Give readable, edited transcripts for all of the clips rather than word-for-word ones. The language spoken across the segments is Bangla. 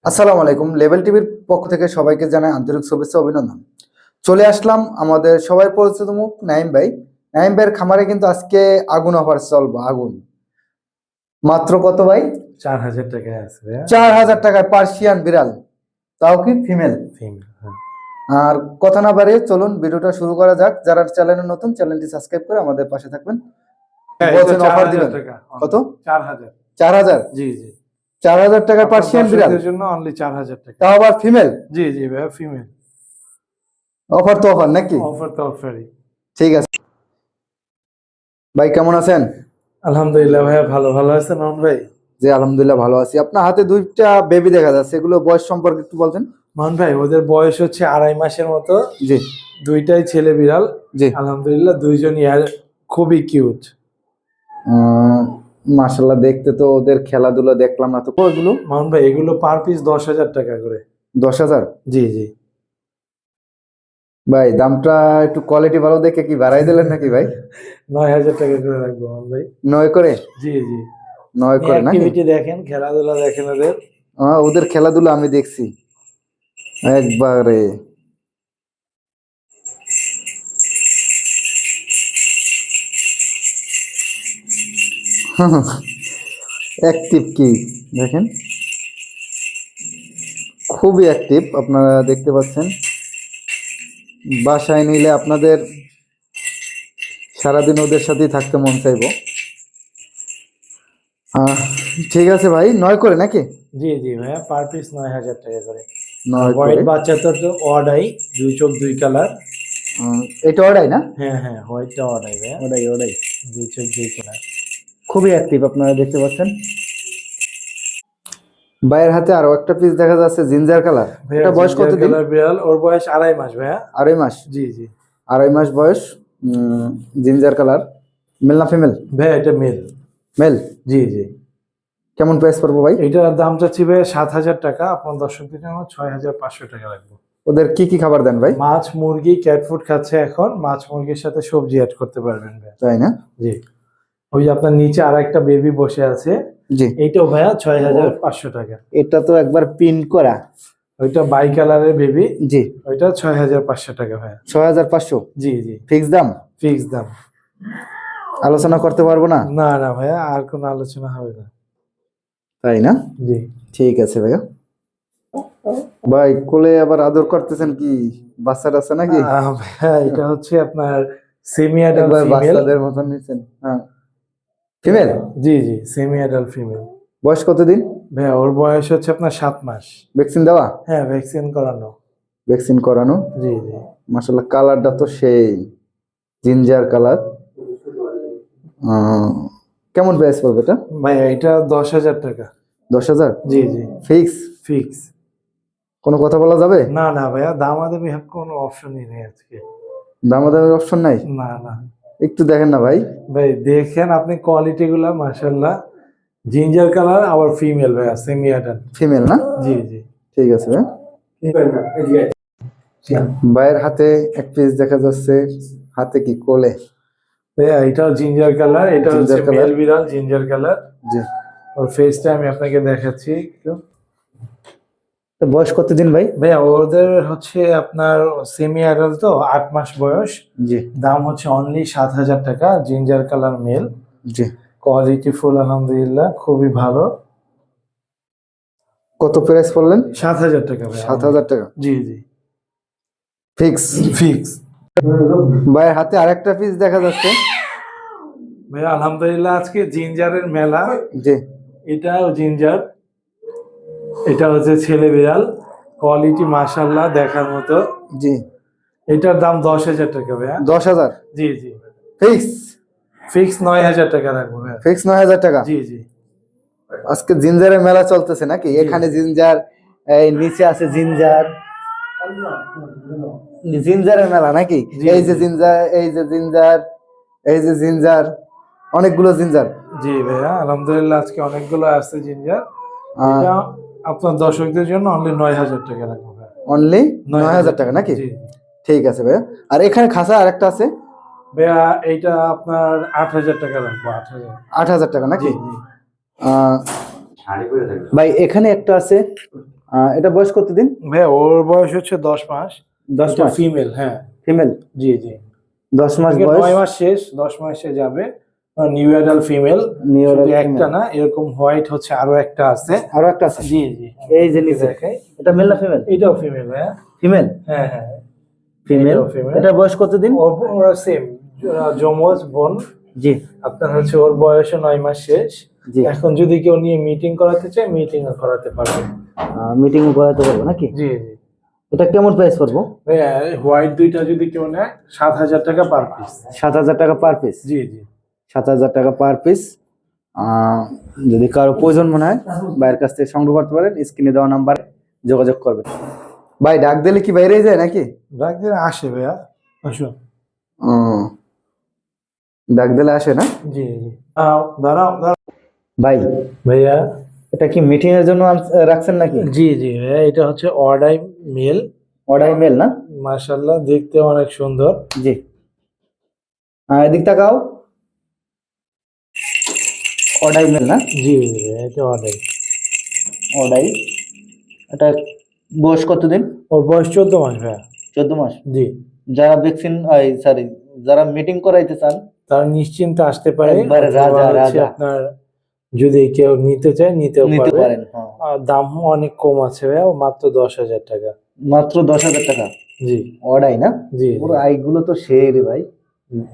আসসালামু আলাইকুম। লেভেল টিভির পক্ষ থেকে সবাইকে জানাই আন্তরিক শুভেচ্ছা অভিনন্দন। চলে আসলাম আমাদের সবাই পরিচিত মুখ নাইম ভাই। নাইম ভাইয়ের খামারে কিন্তু আজকে আগুন অফার চলবে। আগুন মাত্র কত ভাই? 4,000 টাকায় আছে ভাইয়া। 4,000 টাকায় পার্সিয়ান বিড়াল, তাও কি ফিমেল। আর কথা না বাড়িয়ে চলুন ভিডিওটা শুরু করা যাক। যারা চ্যানেলে নতুন, চ্যানেলটি সাবস্ক্রাইব করে আমাদের পাশে থাকবেন। বলছেন অফার দিবেন কত? 4,000। 4,000? জি জি, 4,000 টাকায় পার্সিয়ান বিড়াল, দর্শকদের জন্য অনলি 4,000 টাকা। তাও আবার ফিমেল। জি জি ভাইয়া, ফিমেল। অফার তো অফার নাকি? অফার তো অফারই। ঠিক আছে ভাই, কেমন আছেন? আলহামদুলিল্লাহ ভাইয়া, ভালো আছেন নন ভাই? জি আলহামদুলিল্লাহ ভালো আছি। আপনার হাতে দুইটা বেবি দেখা যাচ্ছে, এগুলো বয়স সম্পর্কে একটু বলতেন। মান ভাই, ওদের বয়স হচ্ছে 2.5 মাসের মতো। জি দুইটাই ছেলে বিড়াল। জি আলহামদুলিল্লাহ, দুইজনই আর খুবই কিউট। মাশাআল্লাহ, দেখতে তো ওদের খেলাধুলা দেখলাম না তো। ওগুলো মান ভাই, এগুলো পার পিস 10,000 টাকা করে। 10,000? জি জি ভাই দামটা একটু কোয়ালিটি ভালো দেখে কি বাড়াই দিলেন নাকি ভাই? 9,000 টাকা করে রাখবো মান ভাই। 9 করে? জি জি, 9 করে নাকি? অ্যাক্টিভিটি দেখেন, খেলাধুলা দেখেন ওদের। ওদের খেলাধুলা আমি দেখছি একবারে। অ্যাক্টিভ কি দেখেন, খুবই অ্যাক্টিভ। আপনারা দেখতে পাচ্ছেন, বাসায় নিলে আপনাদের সারাদিন ওদের সাথেই থাকতে মন চাইবো। ঠিক আছে ভাই, 9 করে নাকি? জি জি ভাইয়া, পার পিস 9,000 টাকা করে। 9 হোয়াইট করে। বাচ্চা তো অর্ডাই, দুই চোখ দুই কালার। এটা ওটাই না? হ্যাঁ হ্যাঁ, হোয়াইটটা অর্ডাই ভাইয়া, ওটাই ওটাই। দুই চোখ দুই কালার। খুবই অ্যাক্টিভ, আপনারা দেখতে পাচ্ছেন। ভাইয়ের হাতে আরো একটা পিস দেখা যাচ্ছে, জিঞ্জার কালার। ভাইয়া এটা বয়স কতদিন? কালার বিড়াল, ওর বয়স 2.5 মাস ভাইয়া। 2.5 মাস? জি জি, 2.5 মাস বয়স। জিঞ্জার কালার, মেল না ফিমেল? ভাইয়া এটা মেল। মেল? জি জি। কেমন প্রাইস পড়বো ভাই? এটার দাম চাচ্ছি ভাইয়া 7,000 টাকা। আপনার দর্শকদের জন্য 6,500 টাকা লাগবে। ওদের কি কি খাবার দেন ভাই? মাছ মুরগি ক্যাট ফুড খাচ্ছে এখন, মাছ মুরগির সাথে সবজি অ্যাড করতে পারবেন ভাইয়া। তাই না? জি। ওই যে আপনার নিচে আর একটা বেবি বসে আছে, জি। এইটাও ভাইয়া 6,500 টাকা। এটা তো একবার প্রিন্ট করা। ওইটা বাই কালারের বেবি। জি। ওইটা 6,500 টাকা ভাইয়া। 6,500? জি জি, ফিক্স দাম? ফিক্স দাম। আলোচনা করতে পারবো না? না না ভাইয়া, আর কোনো আলোচনা হবে না। তাই না? জি। ঠিক আছে ভাইয়া। ভাই কোলে আবার আদর করতেছেন কি? বাচ্চা আছে নাকি? ভাইয়া এটা হচ্ছে আপনার সেমি অ্যাডাল্ট একবার ফিমেল। বাচ্চাদের মতন নিছেন। হ্যাঁ, ফিমেল? জি জি, সেমি অ্যাডাল্ট ফিমেল। বয়স কতদিন? ভাইয়া ওর বয়স হচ্ছে আপনার 7 মাস। ভ্যাকসিন দেওয়া? হ্যাঁ, ভ্যাকসিন করানো। ভ্যাকসিন করানো। জি জি। মাশাআল্লাহ, কালারটা তো সেই জিঞ্জার কালার। কেমন প্রাইস পড়বে এটা? ভাইয়া এটা 10,000 টাকা। 10,000? জি জি, ফিক্স? ফিক্স। কোনো কথা বলা যাবে? না না ভাইয়া, দামাদামি কোনো অপশনই নেই আজকে। দামাদামির অপশন নাই? না না একটু দেখেন না ভাই। ভাই, দেখেন আপনি কোয়ালিটি গুলা, মাশাআল্লাহ। জিঞ্জার কালার, আবার ফিমেল ভাইয়া, সেমি অ্যাডাল্ট। ফিমেল না? জি জি। ঠিক আছে ভাই। ভাইয়ের হাতে এক পিস দেখা যাচ্ছে, হাতে কি কোলে? ভাইয়া এটাও জিঞ্জার কালার, এটা হচ্ছে জিঞ্জার কালার। মেল বিড়াল, জিঞ্জার কালার। জি। ওর ফেসটা আমি আপনাকে দেখাচ্ছি একটু। তো বয়স কতদিন ভাই? ভাইয়া ওদের হচ্ছে আপনার সেমি অ্যাডাল্ট, তো 8 মাস বয়স। জি দাম হচ্ছে অনলি 7,000 টাকা। জিঞ্জার কালার মেল, জি। কোয়ালিটি ফুল, আলহামদুলিল্লাহ খুবই ভালো। কত প্রাইস বললেন? 7,000 টাকা ভাইয়া। 7,000 টাকা জি জি, ফিক্স? ফিক্স। ভাইয়ের হাতে আরেকটা পিস দেখা যাচ্ছে। ভাইয়া আলহামদুলিল্লাহ আজকে জিঞ্জারের মেলা। জি। এটাও জিঞ্জার, এটা হচ্ছে ছেলে বিড়াল। কোয়ালিটি মাশাআল্লাহ দেখার মতো। জি। এটার দাম 10,000 টাকা ভাইয়া। 10,000? জি জি, ফিক্স? ফিক্স 9,000 টাকা রাখবো ভাইয়া। ফিক্স 9,000 টাকা? জি জি। আজকে জিঞ্জারের মেলা চলতেছে নাকি? এখানে জিঞ্জার, এই নিচে আছে জিঞ্জার, জিঞ্জারের মেলা নাকি? এই যে জিঞ্জার, এই যে জিঞ্জার, এই যে জিঞ্জার, অনেকগুলো জিঞ্জার। জি ভাইয়া, আলহামদুলিল্লাহ আজকে অনেকগুলো আছে জিঞ্জার। আহ, এটা আপনার দর্শকদের জন্য অনলি 9,000 টাকা রাখবো ভাইয়া। অনলি 9,000 টাকা নাকি? জি। ঠিক আছে ভাইয়া। আর এখানে খাসা আরেকটা আছে ভাইয়া এইটা আপনার 8,000 টাকা রাখবো। 8,000। 8,000 টাকা নাকি? জি জি। ভাই এখানে একটা আছে এটা বয়স কতদিন? ভাইয়া ওর বয়স হচ্ছে 10 মাস। 10 মাস ফিমেল, হ্যাঁ। ফিমেল। জি জি। 10 মাস আজকে বয়স। 9 মাস শেষ, 10 মাসে যাবে। New adult female. New adult একটা female। না, এরকম হোয়াইট হচ্ছে আরো একটা আছে। আরো একটা আছে। জি জি। এই যে নিচে দেখাই, এটা মেল না ফিমেল? এটাও ফিমেল ভাইয়া। ফিমেল। হ্যাঁ হ্যাঁ, ফিমেল। এটাও female। এটা বয়স কতদিন? ওরা সেম, যমজ বোন। জি আপনার হচ্ছে ওর বয়সে 9 মাস শেষ। জি। এখন যদি কেউ নিয়ে মিটিং করাতে চায়, মিটিং করাতে পারবে। মিটিং করাতে পারবো নাকি? জি জি। এটা কেমন প্রাইস পড়বো? ভাইয়া হোয়াইট দুইটা যদি কেউ নেয় 7,000 টাকা পার পিস। 7,000 টাকা পার পিস। জি জি। 7,000 টাকা পার পিস। যদি কারো প্রয়োজন মনে হয় ভাইয়ের কাছ থেকে সংগ্রহ করতে পারেন, স্ক্রিনে দেওয়া নাম্বারে যোগাযোগ করবেন। ভাই ডাক দিলে কি বাইরে যায় নাকি? ডাক দিলে আসে ভাইয়া, আসুন। ও, ডাক দিলে আসে না? জি জি। দাঁড়াও দাঁড়াও ভাই ভাইয়া। এটা কি মিটিং এর জন্য রাখছেন নাকি? জি জি ভাইয়া, এটা হচ্ছে অর্ডাই মেল। অর্ডার মেল না? মাশাআল্লাহ, দেখতে অনেক সুন্দর। জি। এদিক তাকাও। অর্ডার মেল না? জি ভাইয়া, এটা অর্ডাই। অর্ডার। এটা বয়স কতদিন? ওর বয়স 14 মাস ভাইয়া। 14 মাস। জি। যারা ভ্যাকসিন সরি যারা মিটিং করাইতে চান তার নিশ্চিন্তে আসতে পারে। একবারে অথবা রাজা হচ্ছে রাজা। আপনার যদি কেউ নিতে চায় নিতেও নিতে পারবে। পারেন। হ্যাঁ। আর দামও অনেক কম আছে ভাইয়া, মাত্র 10,000 টাকা। মাত্র 10,000 টাকা। জি অর্ডাই না? জি। পুরো আইগুলো তো সেই রে ভাই,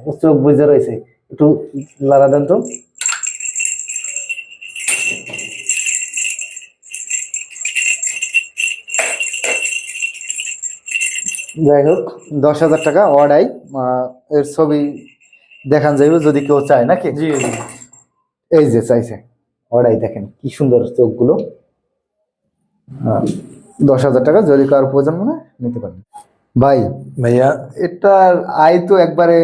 ও চোখ বুঝে রয়েছে। একটু লাড়া দেন তো। যাই হোক, 10,000 টাকা অর্ডাই। এর ছবি দেখান যাইবে যদি কেউ চায় নাকি? জি জি। এই যে চাইছে অর্ডাই, দেখেন কি সুন্দর চোখগুলো। 10,000 টাকা যদি কারো প্রয়োজন মনে হয় নিতে পারেন। ভাই ভাইয়া এটার আই তো একবারে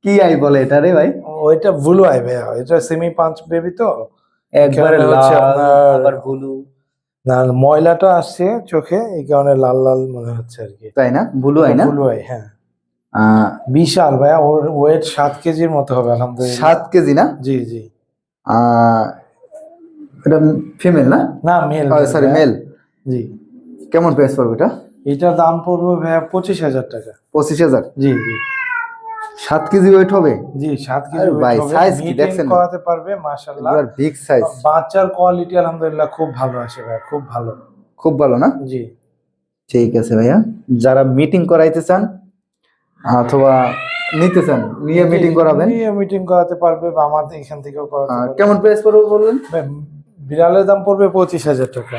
কি আই বলে এটা রে ভাই? ওইটা ব্লু আই ভাইয়া, এটা সেমি পাঁচ বেবি তো একবারে এখানে হচ্ছে লাল আপনার আবার ব্লু। না, ময়লাটা আসছে চোখে, এই কারণে লাল লাল মনে হচ্ছে আর কি। তাই না? ব্লু আই না? ব্লু আই, হ্যাঁ। আহ, বিশাল ভাইয়া, ওর ওয়েট 7 কেজির মতো হবে আলহামদুলিল্লাহ। 7 কেজি না? জি জি। আহ, এটা ফিমেল না? না, মেল। Sorry mail. জি। কেমন প্রাইস পড়বে এটা? এটার দাম পড়বে ভাইয়া 25,000 টাকা। 25,000। জি জি। 7 কেজি ওয়েট হবে? জি 7 কেজি আরে weight ভাই হবে। সাইজ কি Meeting দেখছেন? করাতে পারবে মাশাআল্লাহ। একবার বিগ সাইজ। বাচ্চার কোয়ালিটি আলহামদুলিল্লাহ খুব ভালো আসে ভাইয়া, খুব ভালো। খুব ভালো না? জি। ঠিক আছে ভাইয়া, যারা মিটিং করাইতে চান অথবা নিতে চান নিয়ে মিটিং করাবেন। নিয়ে মিটিং করাতে পারবে বা আমাদের এখান থেকেও করাতে পারবে। কেমন প্রাইস পড়বে বললেন? ভাই, বিড়ালের দাম পড়বে 25,000 টাকা।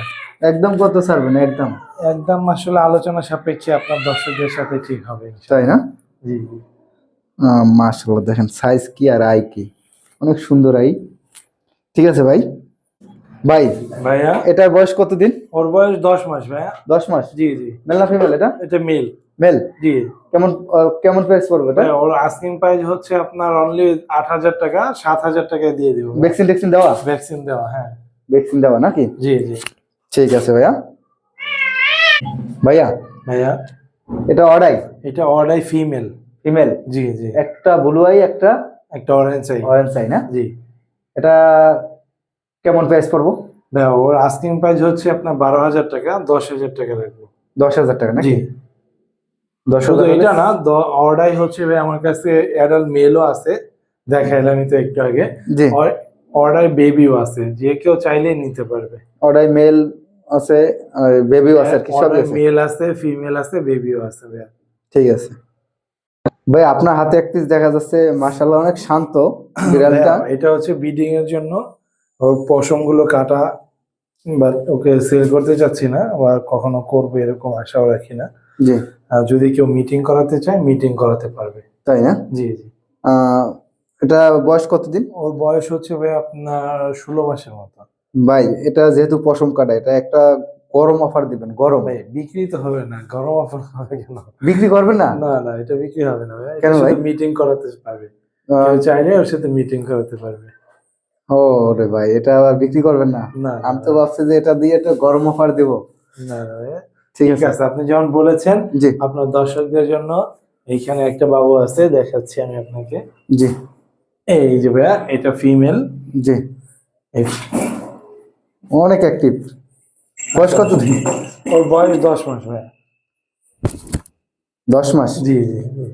একদম কত ছাড়বেন? একদম একদম আসলে আলোচনা সাপেক্ষে আপনার দর্শকদের সাথে ঠিক হবে। তাই না? জি জি। মাশাআল্লাহ, দেখেন সাইজ কি আর আই কি, অনেক সুন্দর আই। ঠিক আছে ভাই। ভাই ভাইয়া এটার বয়স কতদিন? ওর বয়স 10 মাস ভাইয়া। 10 মাস। জি জি। মেল না ফিমেল এটা? এটা মেল। মেল। জি। কেমন কেমন প্রাইস পড়বে এটা? ভাইয়া ওর আস্কিং প্রাইস হচ্ছে আপনার অনলি 8,000 টাকা, 7,000 টাকায় দিয়ে দিব। ভ্যাকসিন ট্যাকসিন দেওয়া? ভ্যাকসিন দেওয়া, হ্যাঁ। ভ্যাকসিন দেওয়া নাকি? জি জি। ঠিক আছে ভাইয়া। ভাইয়া ভাইয়া এটা অর্ডাই? এটা অর্ডাই ফিমেল। ফিমেল। জি জি। একটা ব্লু আই একটা একটা অরেঞ্জ আই। অরেঞ্জ আই না? জি। এটা কেমন প্রাইস পড়বো? ভাইয়া ওর আস্কিং প্রাইস হচ্ছে আপনার 12,000 টাকা, 10,000 টাকা রাখবো। 10,000 টাকা নাকি? জি। 10,000 শুধু এটা না, অর্ডাই হচ্ছে ভাই আমার কাছে অ্যাডাল্ট মেলও আছে, দেখাইলাম তো একটু আগে। জি। অর্ডার বেবিও আছে, যে কেউ চাইলে নিতে পারবে। অর্ডাই মেল আছে, বেবিও আছে আর কি, সব আছে। মেল আছে, ফিমেল আছে, বেবিও আছে ভাইয়া। ঠিক আছে ভাই, আপনার হাতে এক পিস দেখা যাচ্ছে, মাশাআল্লাহ অনেক শান্ত বিড়ালটা। ভাইয়া, এটা হচ্ছে ব্রিডিং এর জন্য, ওর পশম গুলো কাটা, বাট ওকে সেল করতে চাচ্ছি না, আর কখনো করবে এরকম আশাও রাখি না। জি। যদি কেউ মিটিং করাতে চায় মিটিং করাতে পারবে। তাই না? জি জি। এটা বয়স কতদিন? ওর বয়স হচ্ছে ভাই আপনার 16 মাসের মতো। ভাই এটা যেহেতু পশম কাটা, এটা একটা গরম অফার দিবেন। গরম ভাই বিক্রি তো হবে না, গরম অফার হবে কেন? বিক্রি করবেন না? না না, এটা বিক্রি হবে না ভাই। কেন ভাই? মিটিং করাতে পারবে, কেউ চাইলে ওর সাথে মিটিং করাতে পারবে। ও রে ভাই, এটা আবার বিক্রি করবেন না? না, আমি তো ভাবছি যে এটা দিয়ে একটা গরম অফার দিব। না না ভাই। ঠিক ঠিক আছে, আপনি যেমন বলেছেন, জি আপনার দর্শকদের জন্য এইখানে একটা বাবু আছে, দেখাচ্ছি আমি আপনাকে। জি। এই যে ভাইয়া, এটা ফিমেল। জি। অনেক অ্যাক্টিভ। বয়স কত দিন? ওর বয়স 10 মাস ভাইয়া। 10 মাস। জি জি জি।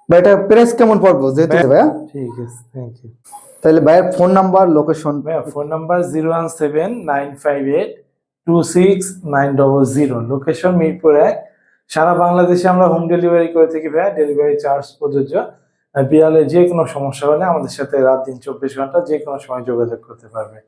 ভাই এটা প্রাইস কেমন পড়বো যেহেতু ভাইয়া? ঠিক আছে, থ্যাংক ইউ তাহলে ভাইয়ের ফোন নাম্বার, লোকেশন। ভাইয়া। Phone number 017-958-26900, location Mirpur 1। সারা বাংলাদেশে আমরা হোম ডেলিভারি করে থাকি ভাইয়া, ডেলিভারি চার্জ প্রযোজ্য। আর বিড়ালের যে কোনো সমস্যা হলে আমাদের সাথে রাত দিন 24 ঘন্টা যে কোনো সময় যোগাযোগ করতে পারবে।